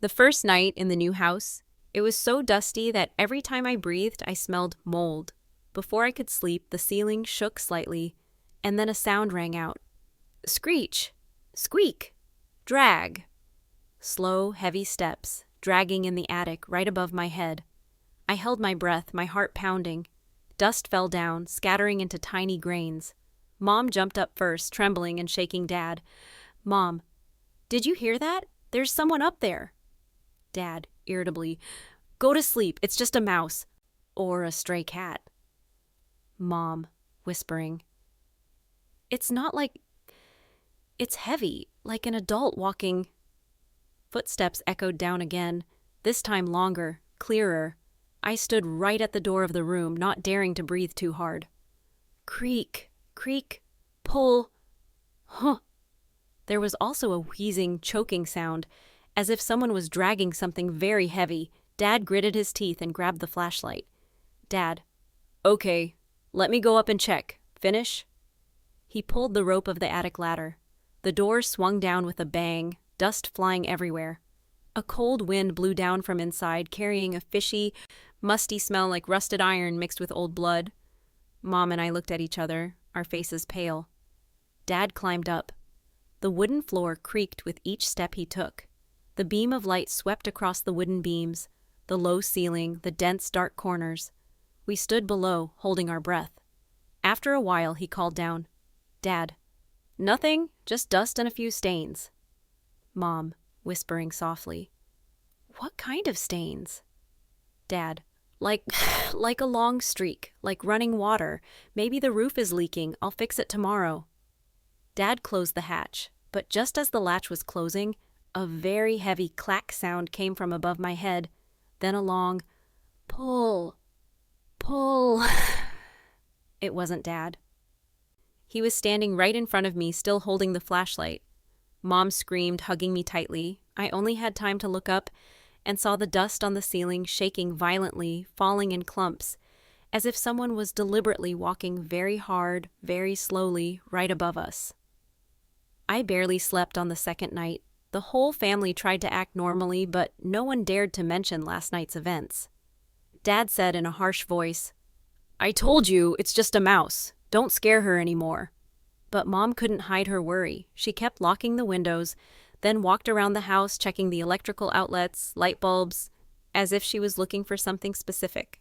The first night in the new house, it was so dusty that every time I breathed, I smelled mold. Before I could sleep, the ceiling shook slightly, and then a sound rang out. Screech! Squeak! Drag! Slow, heavy steps, dragging in the attic right above my head. I held my breath, my heart pounding. Dust fell down, scattering into tiny grains. Mom jumped up first, trembling and shaking Dad. Mom, did you hear that? There's someone up there. Dad, irritably, go to sleep, it's just a mouse. Or a stray cat. Mom, whispering, it's not like... It's heavy, like an adult walking. Footsteps echoed down again, this time longer, clearer. I stood right at the door of the room, not daring to breathe too hard. Creak, creak, pull. Huh. There was also a wheezing, choking sound, as if someone was dragging something very heavy. Dad gritted his teeth and grabbed the flashlight. Dad, okay, let me go up and check. Finish? He pulled the rope of the attic ladder. The door swung down with a bang, dust flying everywhere. A cold wind blew down from inside, carrying a fishy, musty smell like rusted iron mixed with old blood. Mom and I looked at each other, our faces pale. Dad climbed up. The wooden floor creaked with each step he took. The beam of light swept across the wooden beams, the low ceiling, the dense, dark corners. We stood below, holding our breath. After a while, he called down, Dad, nothing, just dust and a few stains. Mom, whispering softly, what kind of stains? Dad, like a long streak, like running water. Maybe the roof is leaking, I'll fix it tomorrow. Dad closed the hatch, but just as the latch was closing, a very heavy clack sound came from above my head, then a long, pull, pull. It wasn't Dad. He was standing right in front of me, still holding the flashlight. Mom screamed, hugging me tightly. I only had time to look up and saw the dust on the ceiling shaking violently, falling in clumps, as if someone was deliberately walking very hard, very slowly, right above us. I barely slept on the second night. The whole family tried to act normally, but no one dared to mention last night's events. Dad said in a harsh voice, I told you, it's just a mouse. Don't scare her anymore. But Mom couldn't hide her worry. She kept locking the windows, then walked around the house checking the electrical outlets, light bulbs, as if she was looking for something specific.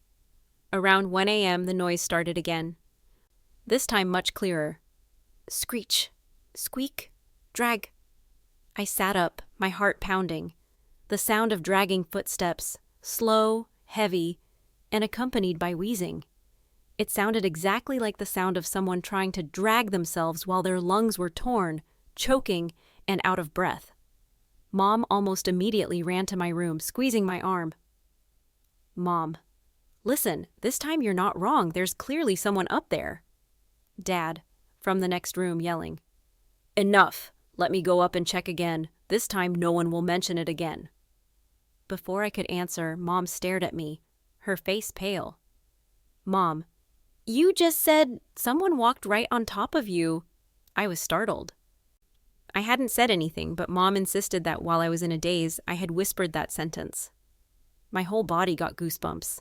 Around 1 a.m. the noise started again. This time much clearer. Screech, squeak, drag. I sat up, my heart pounding. The sound of dragging footsteps, slow, heavy, and accompanied by wheezing. It sounded exactly like the sound of someone trying to drag themselves while their lungs were torn, choking, and out of breath. Mom almost immediately ran to my room, squeezing my arm. Mom, listen, this time you're not wrong. There's clearly someone up there. Dad, from the next room, yelling. Enough. Let me go up and check again. This time no one will mention it again. Before I could answer, Mom stared at me, her face pale. Mom, you just said someone walked right on top of you. I was startled. I hadn't said anything, but Mom insisted that while I was in a daze, I had whispered that sentence. My whole body got goosebumps.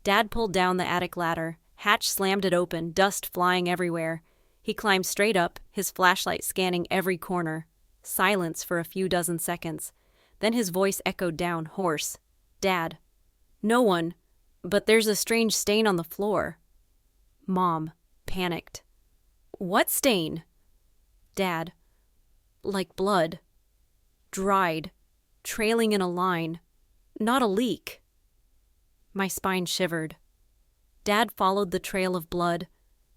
Dad pulled down the attic ladder. Hatch slammed it open, dust flying everywhere. He climbed straight up, his flashlight scanning every corner. Silence for a few dozen seconds. Then his voice echoed down, hoarse. Dad, no one, but there's a strange stain on the floor. Mom, panicked. What stain? Dad, like blood. Dried, trailing in a line. Not a leak. My spine shivered. Dad followed the trail of blood,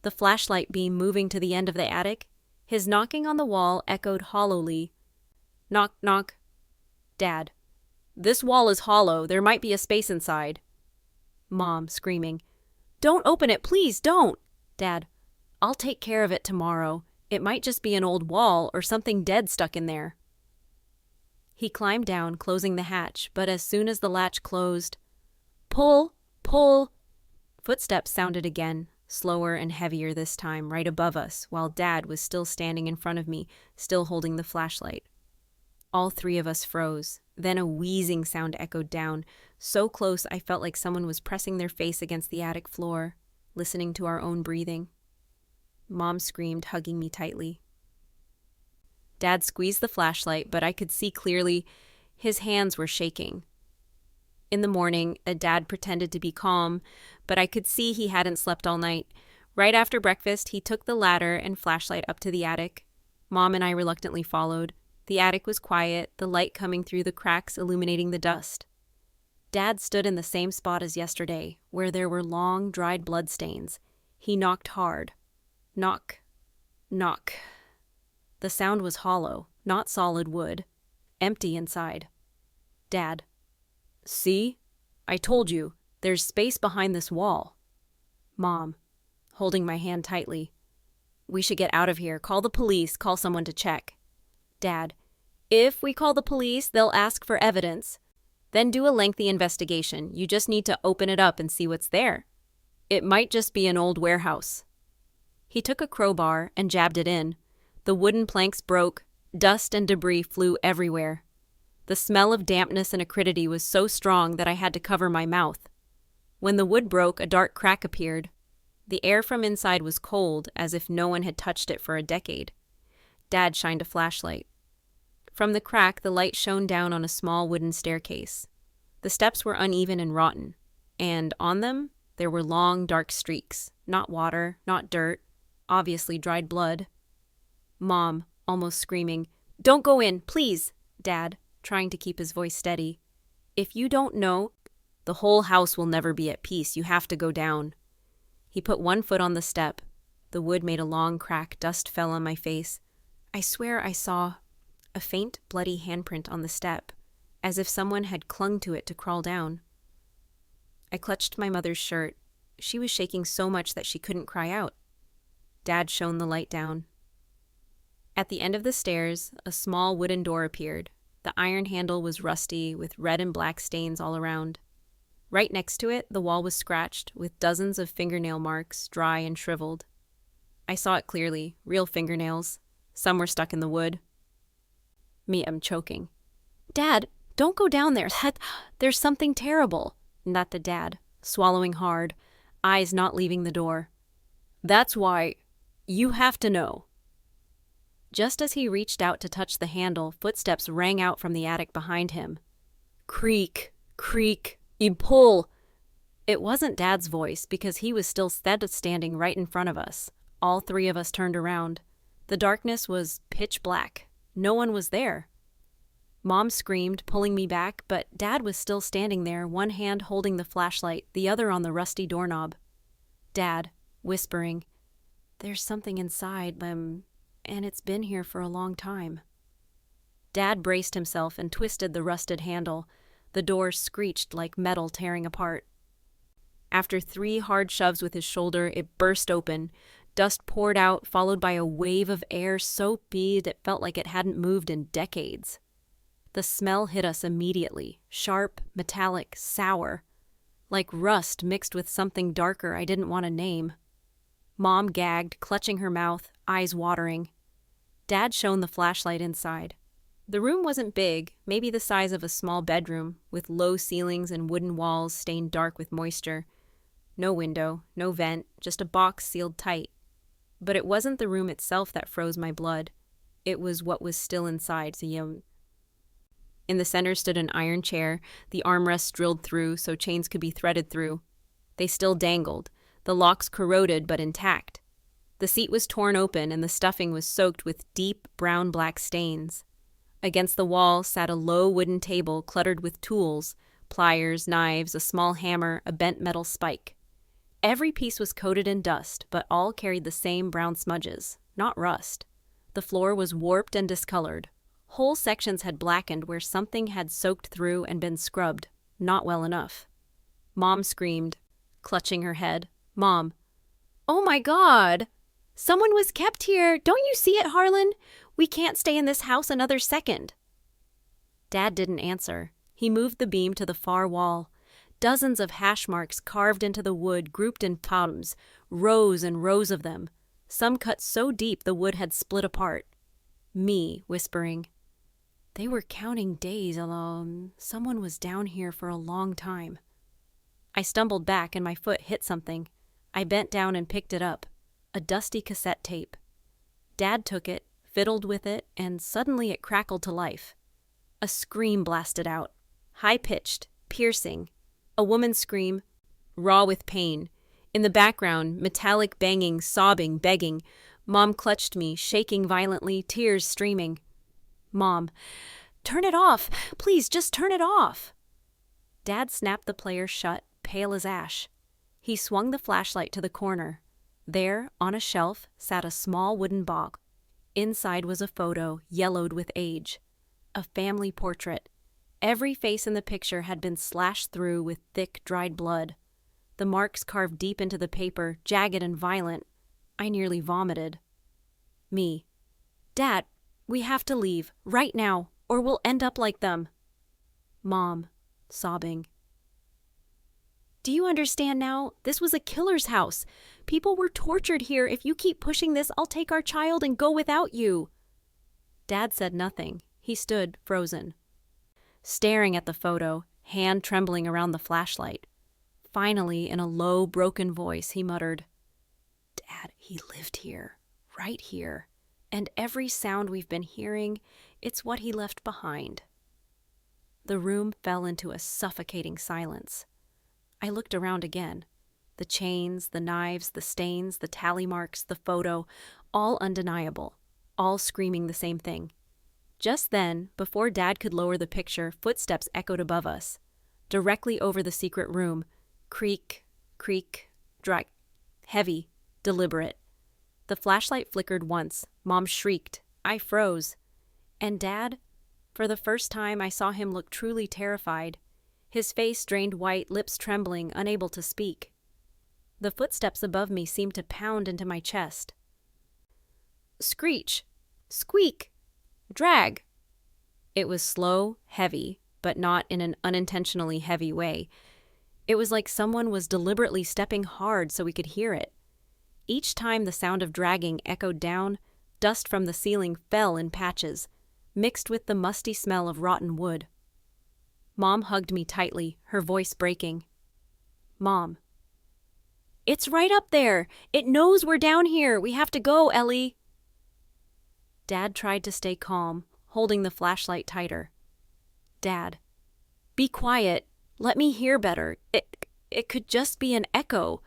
the flashlight beam moving to the end of the attic. His knocking on the wall echoed hollowly. Knock, knock. Dad, this wall is hollow. There might be a space inside. Mom, screaming. Don't open it, please, don't. Dad, I'll take care of it tomorrow. It might just be an old wall or something dead stuck in there. He climbed down, closing the hatch, but as soon as the latch closed, pull, pull. Footsteps sounded again, slower and heavier this time, right above us, while Dad was still standing in front of me, still holding the flashlight. All three of us froze. Then a wheezing sound echoed down, so close I felt like someone was pressing their face against the attic floor, listening to our own breathing. Mom screamed, hugging me tightly. Dad squeezed the flashlight, but I could see clearly his hands were shaking. In the morning, Dad pretended to be calm, but I could see he hadn't slept all night. Right after breakfast, he took the ladder and flashlight up to the attic. Mom and I reluctantly followed. The attic was quiet, the light coming through the cracks illuminating the dust. Dad stood in the same spot as yesterday, where there were long, dried bloodstains. He knocked hard. Knock. Knock. The sound was hollow, not solid wood. Empty inside. Dad. See? I told you, there's space behind this wall. Mom, holding my hand tightly. We should get out of here. Call the police. Call someone to check. Dad, if we call the police, they'll ask for evidence. Then do a lengthy investigation. You just need to open it up and see what's there. It might just be an old warehouse. He took a crowbar and jabbed it in. The wooden planks broke. Dust and debris flew everywhere. The smell of dampness and acridity was so strong that I had to cover my mouth. When the wood broke, a dark crack appeared. The air from inside was cold, as if no one had touched it for a decade. Dad shined a flashlight. From the crack, the light shone down on a small wooden staircase. The steps were uneven and rotten, and on them there were long, dark streaks. Not water, not dirt, obviously dried blood. Mom, almost screaming, "Don't go in, please!" Dad, trying to keep his voice steady. "If you don't know, the whole house will never be at peace. You have to go down." He put one foot on the step. The wood made a long crack. Dust fell on my face. I swear I saw a faint, bloody handprint on the step, as if someone had clung to it to crawl down. I clutched my mother's shirt. She was shaking so much that she couldn't cry out. Dad shone the light down. At the end of the stairs, a small wooden door appeared. The iron handle was rusty, with red and black stains all around. Right next to it, the wall was scratched, with dozens of fingernail marks, dry and shriveled. I saw it clearly, real fingernails. Some were stuck in the wood. I'm choking. "Dad, don't go down there. There's something terrible." Not the dad, swallowing hard, eyes not leaving the door. "That's why you have to know." Just as he reached out to touch the handle, footsteps rang out from the attic behind him. "Creak, creak, you pull." It wasn't Dad's voice, because he was still standing right in front of us. All three of us turned around. The darkness was pitch black. No one was there. Mom screamed, pulling me back, but Dad was still standing there, one hand holding the flashlight, the other on the rusty doorknob. Dad, whispering, "There's something inside them, and it's been here for a long time." Dad braced himself and twisted the rusted handle. The door screeched like metal tearing apart. After 3 hard shoves with his shoulder, it burst open. Dust poured out, followed by a wave of air so big it felt like it hadn't moved in decades. The smell hit us immediately, sharp, metallic, sour, like rust mixed with something darker I didn't want to name. Mom gagged, clutching her mouth, eyes watering. Dad shone the flashlight inside. The room wasn't big, maybe the size of a small bedroom, with low ceilings and wooden walls stained dark with moisture. No window, no vent, just a box sealed tight. But it wasn't the room itself that froze my blood. It was what was still inside. In the center stood an iron chair, the armrests drilled through so chains could be threaded through. They still dangled, the locks corroded but intact. The seat was torn open and the stuffing was soaked with deep brown-black stains. Against the wall sat a low wooden table cluttered with tools, pliers, knives, a small hammer, a bent metal spike. Every piece was coated in dust, but all carried the same brown smudges, not rust. The floor was warped and discolored. Whole sections had blackened where something had soaked through and been scrubbed, not well enough. Mom screamed, clutching her head. "Mom, oh my God! Someone was kept here! Don't you see it, Harlan? We can't stay in this house another second." Dad didn't answer. He moved the beam to the far wall. Dozens of hash marks carved into the wood, grouped in palms, rows and rows of them. Some cut so deep the wood had split apart. Me whispering, They were counting days alone. Someone was down here for a long time. I stumbled back and my foot hit something. I bent down and picked it up. A dusty cassette tape. Dad took it, fiddled with it, and suddenly it crackled to life. A scream blasted out. High-pitched, piercing. A woman's scream, raw with pain. In the background, metallic banging, sobbing, begging. Mom clutched me, shaking violently, tears streaming. Mom, turn it off! Please, just turn it off! Dad snapped the player shut, pale as ash. He swung the flashlight to the corner. There, on a shelf, sat a small wooden box. Inside was a photo, yellowed with age. A family portrait. Every face in the picture had been slashed through with thick, dried blood. The marks carved deep into the paper, jagged and violent. I nearly vomited. Me. Dad, we have to leave, right now, or we'll end up like them. Mom, sobbing. Do you understand now? This was a killer's house. People were tortured here. If you keep pushing this, I'll take our child and go without you. Dad said nothing. He stood, frozen, staring at the photo, hand trembling around the flashlight. Finally, in a low, broken voice, he muttered, Dad, he lived here, right here. And every sound we've been hearing, it's what he left behind. The room fell into a suffocating silence. I looked around again. The chains, the knives, the stains, the tally marks, the photo, all undeniable, all screaming the same thing. Just then, before Dad could lower the picture, footsteps echoed above us. Directly over the secret room, creak, creak, dry, heavy, deliberate. The flashlight flickered once. Mom shrieked. I froze. And Dad? For the first time, I saw him look truly terrified. His face drained white, lips trembling, unable to speak. The footsteps above me seemed to pound into my chest. Screech! Squeak! Drag! It was slow, heavy, but not in an unintentionally heavy way. It was like someone was deliberately stepping hard so we could hear it. Each time the sound of dragging echoed down, dust from the ceiling fell in patches, mixed with the musty smell of rotten wood. Mom hugged me tightly, her voice breaking. Mom. It's right up there. It knows we're down here. We have to go, Ellie. Dad tried to stay calm, holding the flashlight tighter. Dad. Be quiet. Let me hear better. It could just be an echo.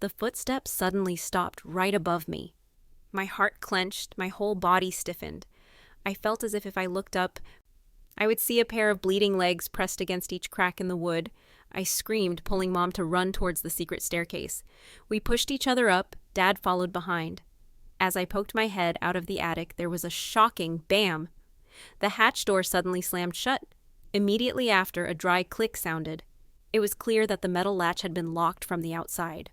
The footsteps suddenly stopped right above me. My heart clenched, my whole body stiffened. I felt as if I looked up, I would see a pair of bleeding legs pressed against each crack in the wood. I screamed, pulling Mom to run towards the secret staircase. We pushed each other up. Dad followed behind. As I poked my head out of the attic, there was a shocking bam. The hatch door suddenly slammed shut. Immediately after, a dry click sounded. It was clear that the metal latch had been locked from the outside.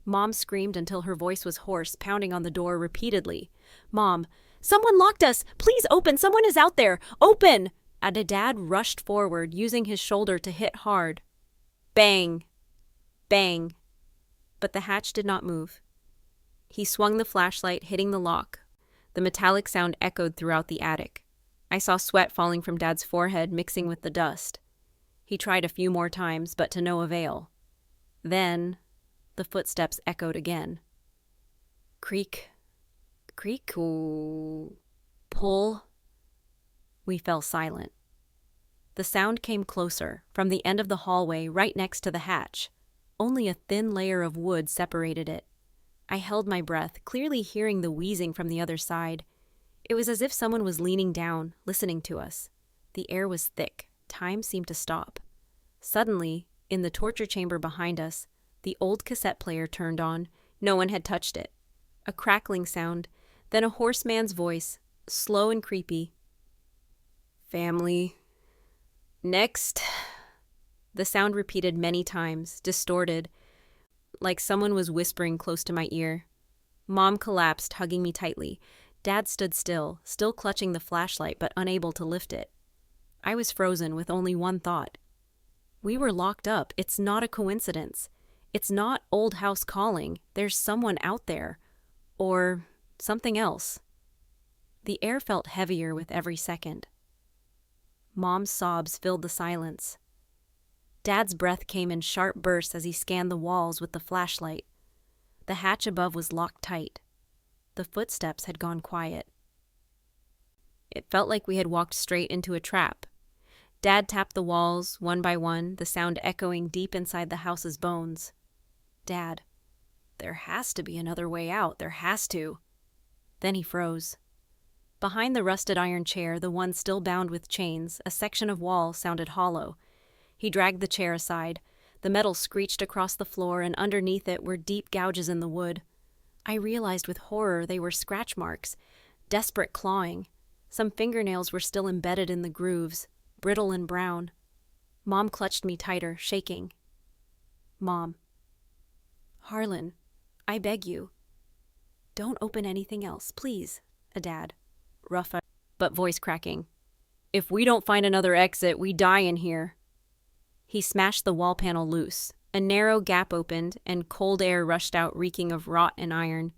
Mom screamed until her voice was hoarse, pounding on the door repeatedly. Mom, someone locked us! Please open! Someone is out there! Open! And Dad rushed forward, using his shoulder to hit hard. Bang! Bang! But the hatch did not move. He swung the flashlight, hitting the lock. The metallic sound echoed throughout the attic. I saw sweat falling from Dad's forehead, mixing with the dust. He tried a few more times, but to no avail. Then the footsteps echoed again. Creak, creak, ooh, pull. We fell silent. The sound came closer, from the end of the hallway right next to the hatch. Only a thin layer of wood separated it. I held my breath, clearly hearing the wheezing from the other side. It was as if someone was leaning down, listening to us. The air was thick. Time seemed to stop. Suddenly, in the torture chamber behind us, the old cassette player turned on. No one had touched it. A crackling sound, then a hoarse man's voice, slow and creepy. Family. Next. The sound repeated many times, distorted, like someone was whispering close to my ear. Mom collapsed, hugging me tightly. Dad stood still clutching the flashlight but unable to lift it. I was frozen with only one thought. We were locked up. It's not a coincidence. It's not old house calling. There's someone out there. Or something else. The air felt heavier with every second. Mom's sobs filled the silence. Dad's breath came in sharp bursts as he scanned the walls with the flashlight. The hatch above was locked tight. The footsteps had gone quiet. It felt like we had walked straight into a trap. Dad tapped the walls, one by one, the sound echoing deep inside the house's bones. Dad, there has to be another way out, there has to. Then he froze. Behind the rusted iron chair, the one still bound with chains, a section of wall sounded hollow. He dragged the chair aside. The metal screeched across the floor, and underneath it were deep gouges in the wood. I realized with horror they were scratch marks, desperate clawing. Some fingernails were still embedded in the grooves, brittle and brown. Mom clutched me tighter, shaking. Mom. Harlan, I beg you. Don't open anything else, please. A dad. Rough but voice cracking. If we don't find another exit, we die in here. He smashed the wall panel loose. A narrow gap opened, and cold air rushed out, reeking of rot and iron.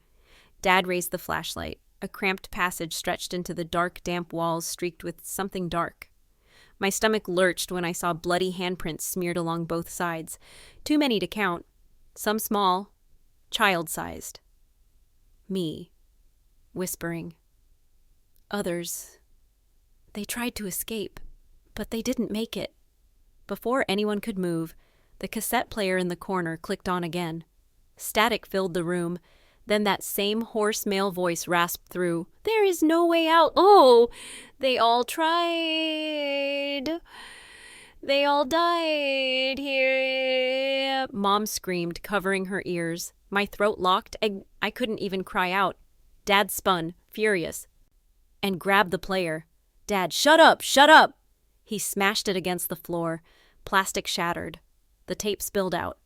Dad raised the flashlight. A cramped passage stretched into the dark, damp walls streaked with something dark. My stomach lurched when I saw bloody handprints smeared along both sides. Too many to count. Some small, child-sized. Me, whispering. Others. They tried to escape, but they didn't make it. Before anyone could move, the cassette player in the corner clicked on again. Static filled the room. Then that same hoarse male voice rasped through, "There is no way out. Oh, they all tried. They all died here." Mom screamed, covering her ears. My throat locked. I couldn't even cry out. Dad spun, furious, and grabbed the player. Dad, shut up! Shut up! He smashed it against the floor. Plastic shattered. The tape spilled out.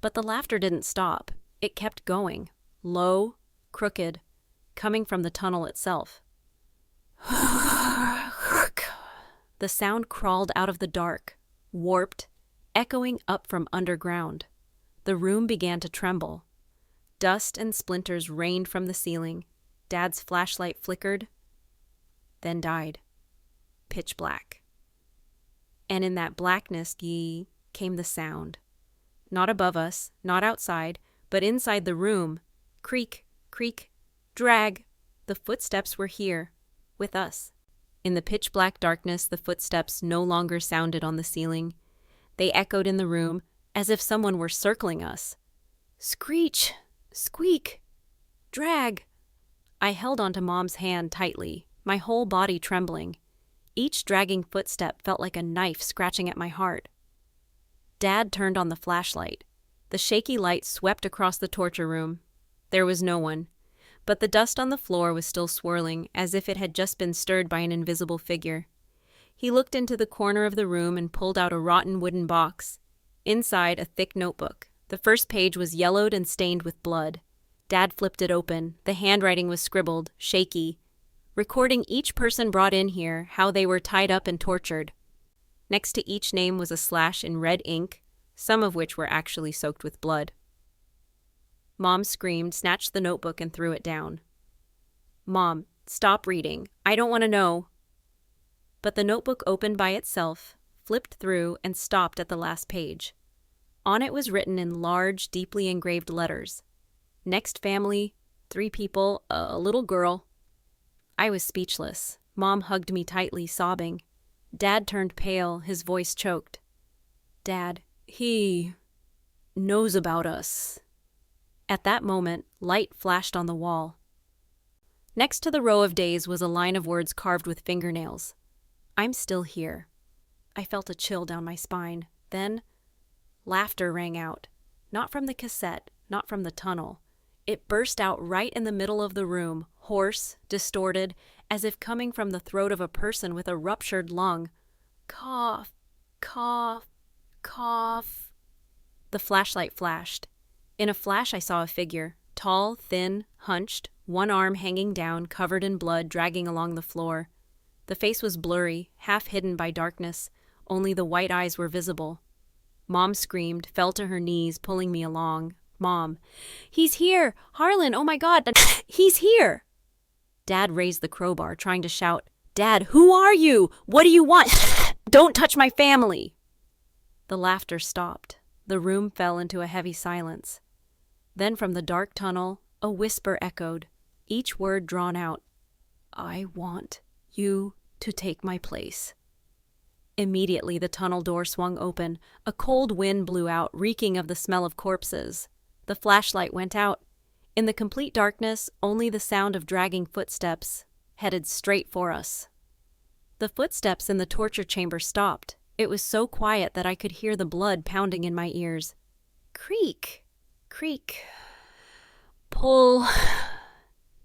But the laughter didn't stop. It kept going. Low, crooked, coming from the tunnel itself. The sound crawled out of the dark, warped, echoing up from underground. The room began to tremble. Dust and splinters rained from the ceiling. Dad's flashlight flickered, then died. Pitch black. And in that blackness, came the sound. Not above us, not outside, but inside the room. Creak, creak, drag. The footsteps were here, with us. In the pitch-black darkness, the footsteps no longer sounded on the ceiling. They echoed in the room, as if someone were circling us. Screech, squeak, drag. I held onto Mom's hand tightly, my whole body trembling. Each dragging footstep felt like a knife scratching at my heart. Dad turned on the flashlight. The shaky light swept across the torture room. There was no one, but the dust on the floor was still swirling, as if it had just been stirred by an invisible figure. He looked into the corner of the room and pulled out a rotten wooden box. Inside, a thick notebook. The first page was yellowed and stained with blood. Dad flipped it open. The handwriting was scribbled, shaky, recording each person brought in here, how they were tied up and tortured. Next to each name was a slash in red ink, some of which were actually soaked with blood. Mom screamed, snatched the notebook, and threw it down. Mom, stop reading. I don't want to know. But the notebook opened by itself, flipped through, and stopped at the last page. On it was written in large, deeply engraved letters. Next family, 3 people, a little girl. I was speechless. Mom hugged me tightly, sobbing. Dad turned pale, his voice choked. Dad, he knows about us. At that moment, light flashed on the wall. Next to the row of days was a line of words carved with fingernails. I'm still here. I felt a chill down my spine. Then, laughter rang out. Not from the cassette, not from the tunnel. It burst out right in the middle of the room, hoarse, distorted, as if coming from the throat of a person with a ruptured lung. Cough, cough, cough. The flashlight flashed. In a flash, I saw a figure, tall, thin, hunched, one arm hanging down, covered in blood, dragging along the floor. The face was blurry, half hidden by darkness. Only the white eyes were visible. Mom screamed, fell to her knees, pulling me along. Mom, he's here! Harlan, oh my God, he's here! Dad raised the crowbar, trying to shout, Dad, who are you? What do you want? Don't touch my family! The laughter stopped. The room fell into a heavy silence. Then from the dark tunnel, a whisper echoed, each word drawn out. I want you to take my place. Immediately the tunnel door swung open. A cold wind blew out, reeking of the smell of corpses. The flashlight went out. In the complete darkness, only the sound of dragging footsteps headed straight for us. The footsteps in the torture chamber stopped. It was so quiet that I could hear the blood pounding in my ears. Creak, creak, pull.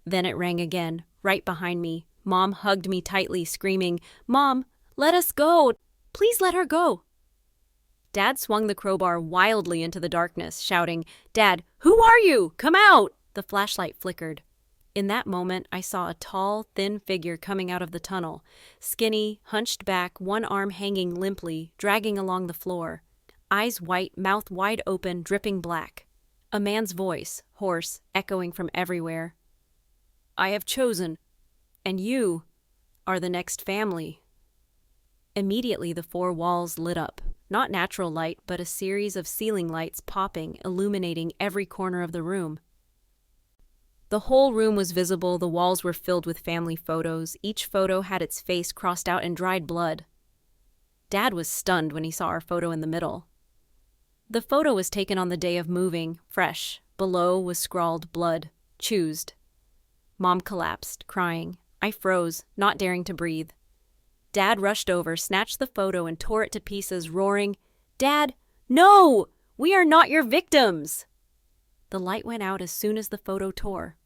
Then it rang again, right behind me. Mom hugged me tightly, screaming, Mom, let us go! Please let her go! Dad swung the crowbar wildly into the darkness, shouting, Dad, who are you? Come out! The flashlight flickered. In that moment, I saw a tall, thin figure coming out of the tunnel, skinny, hunched back, one arm hanging limply, dragging along the floor. Eyes white, mouth wide open, dripping black. A man's voice, hoarse, echoing from everywhere. I have chosen, and you are the next family. Immediately the four walls lit up. Not natural light, but a series of ceiling lights popping, illuminating every corner of the room. The whole room was visible. The walls were filled with family photos. Each photo had its face crossed out in dried blood. Dad was stunned when he saw our photo in the middle. The photo was taken on the day of moving, fresh. Below was scrawled blood, choosed. Mom collapsed, crying. I froze, not daring to breathe. Dad rushed over, snatched the photo, and tore it to pieces, roaring, Dad, no! We are not your victims! The light went out as soon as the photo tore.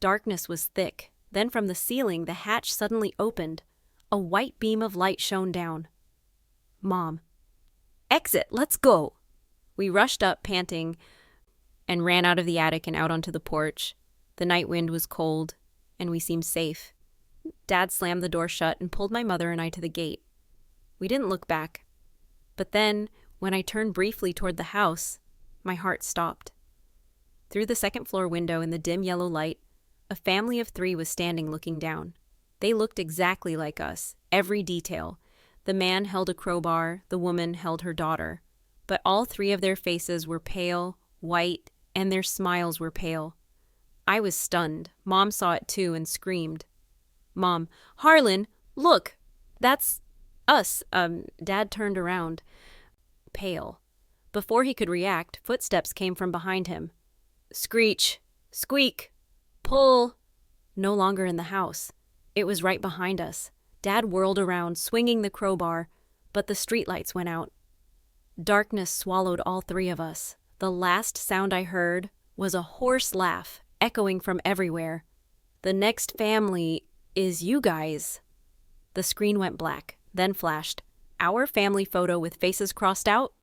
Darkness was thick. Then from the ceiling, the hatch suddenly opened. A white beam of light shone down. Mom, exit, let's go! We rushed up, panting, and ran out of the attic and out onto the porch. The night wind was cold, and we seemed safe. Dad slammed the door shut and pulled my mother and I to the gate. We didn't look back. But then, when I turned briefly toward the house, my heart stopped. Through the second-floor window in the dim yellow light, a family of 3 was standing looking down. They looked exactly like us, every detail. The man held a crowbar, the woman held her daughter. But all 3 of their faces were pale, white, and their smiles were pale. I was stunned. Mom saw it too and screamed. Mom, Harlan, look, that's us. Dad turned around, pale. Before he could react, footsteps came from behind him. Screech, squeak, pull. No longer in the house. It was right behind us. Dad whirled around, swinging the crowbar, but the streetlights went out. Darkness swallowed all 3 of us. The last sound I heard was a hoarse laugh, echoing from everywhere. The next family is you guys. The screen went black, then flashed. Our family photo with faces crossed out?